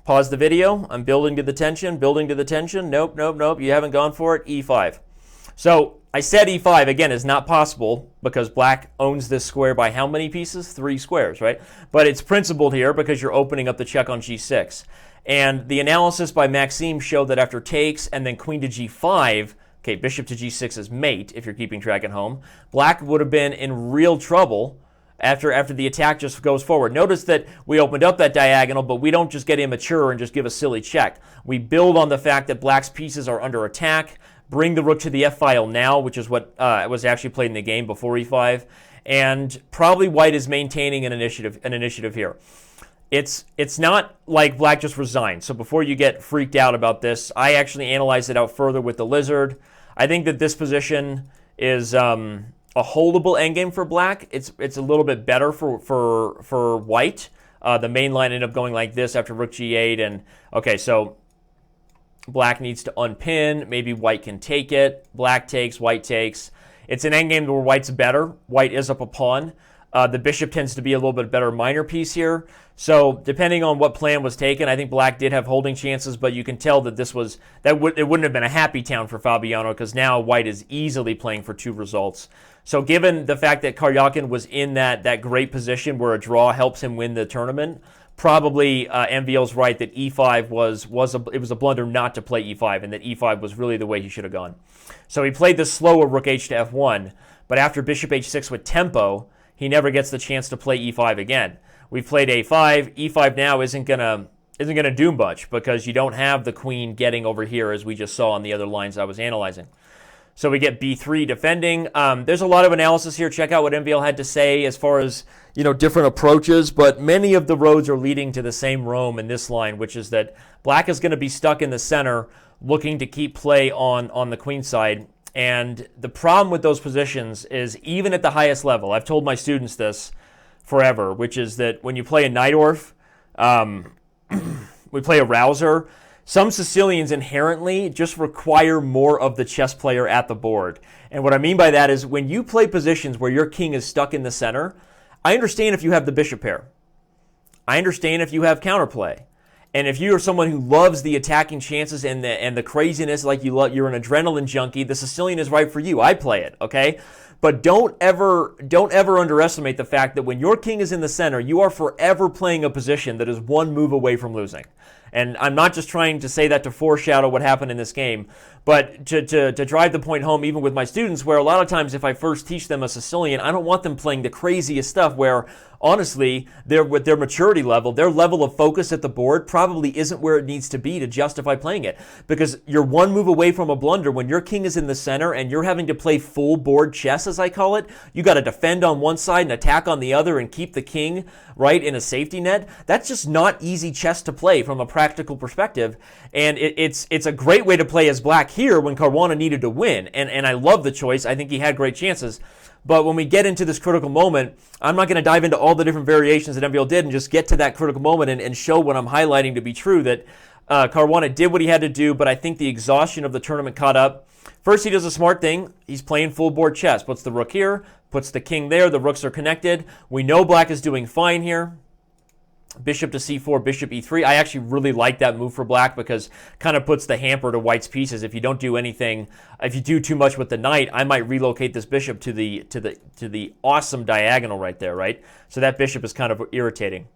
Pause the video. I'm building to the tension, building to the tension. Nope, nope, nope. You haven't gone for it. e5. So I said e5, again, is not possible because black owns this square by how many pieces? 3 squares, right? But it's principled here because you're opening up the check on g6. And the analysis by Maxime showed that after takes and then queen to g5, okay, bishop to g6 is mate, if you're keeping track at home, black would have been in real trouble after the attack just goes forward. Notice that we opened up that diagonal, but we don't just get immature and just give a silly check. We build on the fact that black's pieces are under attack, bring the rook to the f-file now, which is what was actually played in the game before e5, and probably white is maintaining an initiative here. It's not like black just resigned. So before you get freaked out about this, I actually analyzed it out further with the lizard. I think that this position is a holdable endgame for black. It's a little bit better for white. The main line ended up going like this after rook g8, and okay, so black needs to unpin. Maybe white can take it. Black takes, white takes. It's an endgame where white's better. White is up a pawn. The bishop tends to be a little bit better minor piece here. So depending on what plan was taken, I think black did have holding chances, but you can tell that it wouldn't have been a happy town for Fabiano because now white is easily playing for 2 results. So given the fact that Karjakin was in that great position where a draw helps him win the tournament, probably MVL's right that e5 was a blunder not to play e5, and that e5 was really the way he should have gone. So he played the slower rook h to f1, but after bishop h6 with tempo, he never gets the chance to play e5 again. We've played a5. e5 now isn't gonna do much because you don't have the queen getting over here as we just saw on the other lines I was analyzing. So we get b3 defending. There's a lot of analysis here. Check out what MVL had to say as far as different approaches, but many of the roads are leading to the same Rome in this line, which is that black is going to be stuck in the center looking to keep play on the queen side. And the problem with those positions is even at the highest level, I've told my students this forever, which is that when you play a Najdorf, we play a Rouser, some Sicilians inherently just require more of the chess player at the board. And what I mean by that is when you play positions where your king is stuck in the center, I understand if you have the bishop pair. I understand if you have counterplay. And if you are someone who loves the attacking chances and the craziness, like you're an adrenaline junkie, the Sicilian is right for you. I play it, okay? But don't ever underestimate the fact that when your king is in the center, you are forever playing a position that is 1 move away from losing. And I'm not just trying to say that to foreshadow what happened in this game, but to drive the point home even with my students, where a lot of times if I first teach them a Sicilian, I don't want them playing the craziest stuff where, honestly, with their maturity level, their level of focus at the board probably isn't where it needs to be to justify playing it. Because you're 1 move away from a blunder. When your king is in the center and you're having to play full board chess, as I call it, you got to defend on one side and attack on the other and keep the king right in a safety net. That's just not easy chess to play from a practical perspective. And it's a great way to play as black here when Caruana needed to win. And I love the choice. I think he had great chances. But when we get into this critical moment, I'm not going to dive into all the different variations that MVL did and just get to that critical moment and show what I'm highlighting to be true, that Caruana did what he had to do, but I think the exhaustion of the tournament caught up. First, he does a smart thing. He's playing full board chess. Puts the rook here, puts the king there. The rooks are connected. We know black is doing fine here. Bishop to c4, bishop e3. I actually really like that move for black because kind of puts the hamper to white's pieces. If you don't do anything, if you do too much with the knight, I might relocate this bishop to the awesome diagonal right there, right? So that bishop is kind of irritating.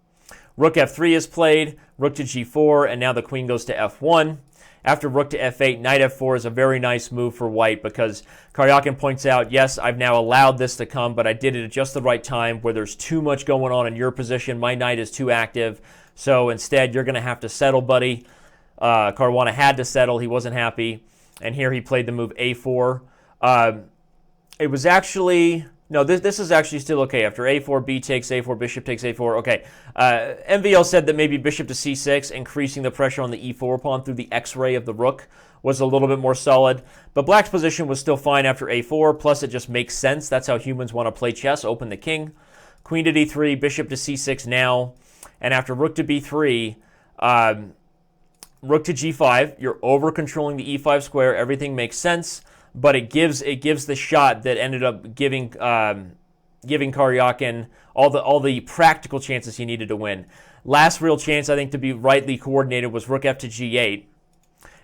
Rook f3 is played, rook to g4, and now the queen goes to f1. after rook to f8, knight f4 is a very nice move for white because Karjakin points out, yes, I've now allowed this to come, but I did it at just the right time where there's too much going on in your position. My knight is too active, so instead you're going to have to settle, buddy. Caruana had to settle. He wasn't happy, and here he played the move a4. It was actually... No, this is actually still okay. After a4, b takes a4, bishop takes a4. Okay. MVL said that maybe bishop to c6, increasing the pressure on the e4 pawn through the x-ray of the rook, was a little bit more solid. But black's position was still fine after a4, plus it just makes sense. That's how humans want to play chess. Open the king. Queen to d3, bishop to c6 now. And after rook to b3, rook to g5, you're over-controlling the e5 square. Everything makes sense. But it gives the shot that ended up giving Karjakin all the practical chances he needed to win. Last real chance, I think, to be rightly coordinated was rook f to g8.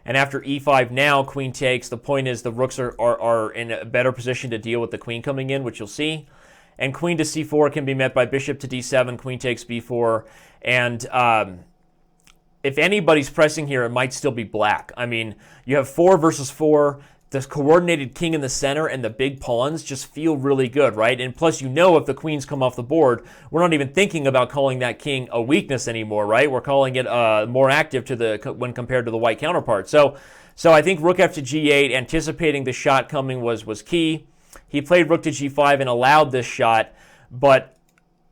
And after e5 now, queen takes. The point is the rooks are in a better position to deal with the queen coming in, which you'll see. And queen to c4 can be met by bishop to d7, queen takes b4. And if anybody's pressing here, it might still be black. I mean, you have 4 versus 4. The coordinated king in the center and the big pawns just feel really good, right? And plus, you know, if the queens come off the board, we're not even thinking about calling that king a weakness anymore, right? We're calling it more active when compared to the white counterpart. So I think rook f to g8, anticipating the shot coming was key. He played rook to g5 and allowed this shot, but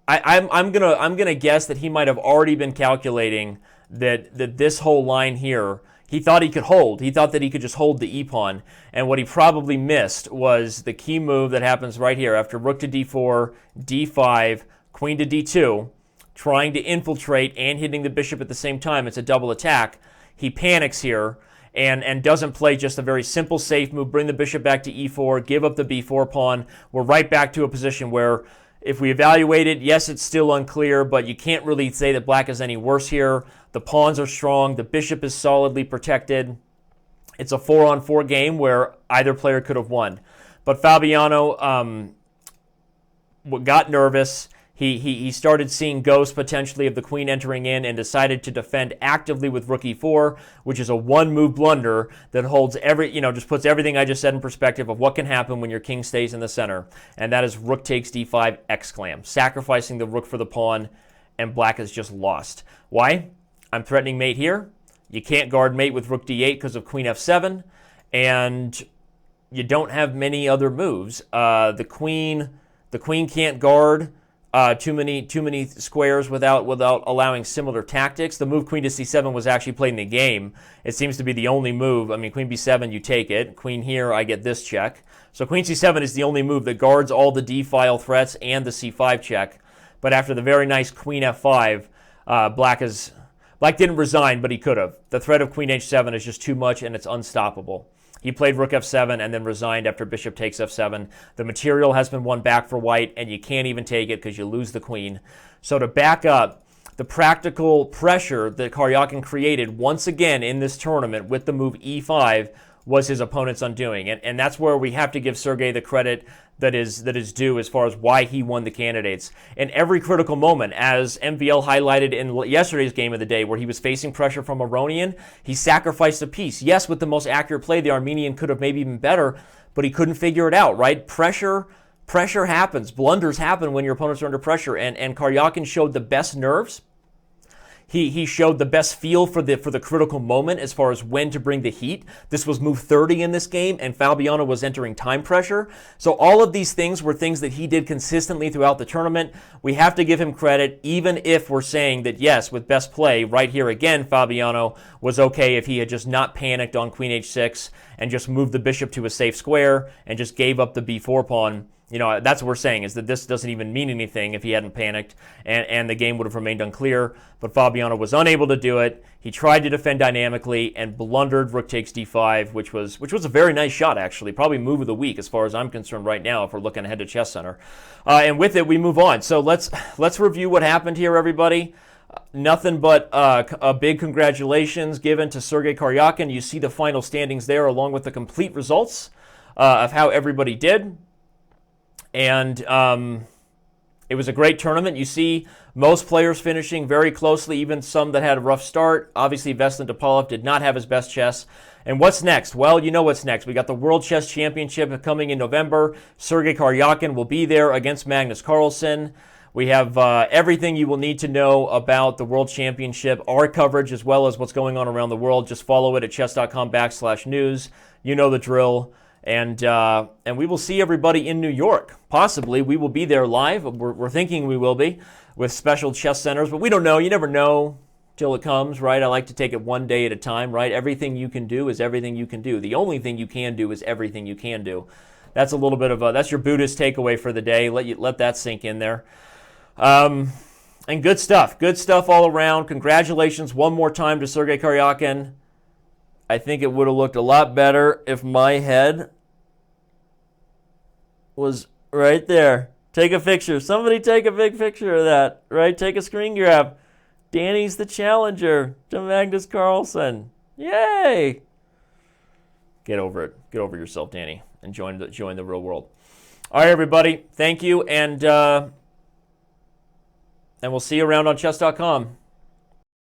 I'm gonna guess that he might have already been calculating that this whole line here. He thought he could hold. He thought that he could just hold the e-pawn. And what he probably missed was the key move that happens right here. After rook to d4, d5, queen to d2, trying to infiltrate and hitting the bishop at the same time. It's a double attack. He panics here and doesn't play just a very simple, safe move. Bring the bishop back to e4, give up the b4 pawn. We're right back to a position where if we evaluate it, yes, it's still unclear, but you can't really say that black is any worse here. The pawns are strong. The bishop is solidly protected. It's a 4-on-4 game where either player could have won. But Fabiano got nervous. He started seeing ghosts potentially of the queen entering in and decided to defend actively with rook e4, which is a one-move blunder that holds just puts everything I just said in perspective of what can happen when your king stays in the center. And that is rook takes d5 exclam, sacrificing the rook for the pawn, and black is just lost. Why? I'm threatening mate here. You can't guard mate with rook d8 because of queen f7, and you don't have many other moves. The queen can't guard too many squares without allowing similar tactics. The move queen to c7 was actually played in the game. It seems to be the only move. I mean, queen b7, you take it. Queen here, I get this check. So queen c7 is the only move that guards all the d-file threats and the c5 check. But after the very nice queen f5, Black didn't resign, but he could have. The threat of queen h7 is just too much, and it's unstoppable. He played rook f7 and then resigned after bishop takes f7. The material has been won back for white, and you can't even take it because you lose the queen. So to back up, the practical pressure that Karjakin created once again in this tournament with the move e5 was his opponent's undoing. And that's where we have to give Sergey the credit that is due as far as why he won the candidates. In every critical moment, as MVL highlighted in yesterday's game of the day, where he was facing pressure from Aronian, he sacrificed a piece. Yes, with the most accurate play, the Armenian could have maybe been better, but he couldn't figure it out, right? Pressure happens. Blunders happen when your opponents are under pressure, and Karjakin showed the best nerves. He showed the best feel for the critical moment as far as when to bring the heat. This was move 30 in this game, and Fabiano was entering time pressure. So all of these things were things that he did consistently throughout the tournament. We have to give him credit, even if we're saying that, yes, with best play, right here again, Fabiano was okay if he had just not panicked on queen h6 and just moved the bishop to a safe square and just gave up the b4 pawn. You know, that's what we're saying, is that this doesn't even mean anything if he hadn't panicked, and the game would have remained unclear. But Fabiano was unable to do it. He tried to defend dynamically and blundered rook takes d5, which was a very nice shot, actually. Probably move of the week as far as I'm concerned right now if we're looking ahead to Chess Center. And with it, we move on. So let's review what happened here, everybody. Nothing but a big congratulations given to Sergey Karjakin. You see the final standings there along with the complete results of how everybody did. And It was a great tournament. You see most players finishing very closely, even some that had a rough start. Obviously, Veselin Topalov did not have his best chess. And what's next? Well, you know what's next. We got the World Chess Championship coming in November. Sergey Karjakin will be there against Magnus Carlsen. We have everything you will need to know about the World Championship, our coverage, as well as what's going on around the world. Just follow it at chess.com/news. You know the drill. And we will see everybody in New York. Possibly we will be there live. We're thinking we will be with special chess centers, but we don't know. You never know till it comes, right? I like to take it one day at a time, right? Everything you can do is everything you can do. The only thing you can do is everything you can do. That's a little bit of that's your Buddhist takeaway for the day. Let that sink in there. And good stuff all around. Congratulations one more time to Sergey Karjakin. I think it would have looked a lot better if my head was right there. Take a picture. Somebody take a big picture of that, right? Take a screen grab. Danny's the challenger to Magnus Carlsen. Yay! Get over it. Get over yourself, Danny, and join the real world. All right, everybody. Thank you, and we'll see you around on chess.com.